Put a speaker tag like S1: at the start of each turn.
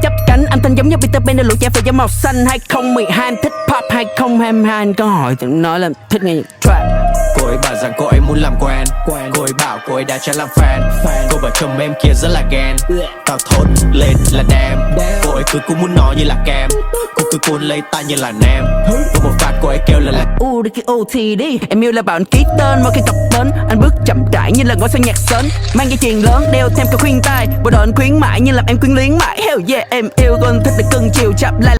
S1: chấp cánh. Anh tên giống như Peter Pan, lũ trẻ phải da màu xanh. 2012 em thích pop, 2022 anh có hỏi thì nói là thích nghe nhạc trap.
S2: Cô ấy bảo rằng cô ấy muốn làm quen. Cô ấy bảo cô ấy đã cho làm fan. Cô bảo chồng em kia rất là ghen. Tao thốt lên là damn. Cô ấy cứ muốn nói như là kem. Cô cứ cuốn lấy tay như là nem. Có một phát cô ấy kêu là
S1: Đi cái OT đi. Em yêu là bảo anh ký tên mỗi khi cọc bến. Anh bước chậm rãi như là ngôi sao nhạc sến. Mang dây chuyền lớn đeo thêm cả khuyên tai. Bộ đội anh khuyến mãi như làm em quyến luyến mãi. Hell yeah, em yêu con thích được cưng chiều chập lại.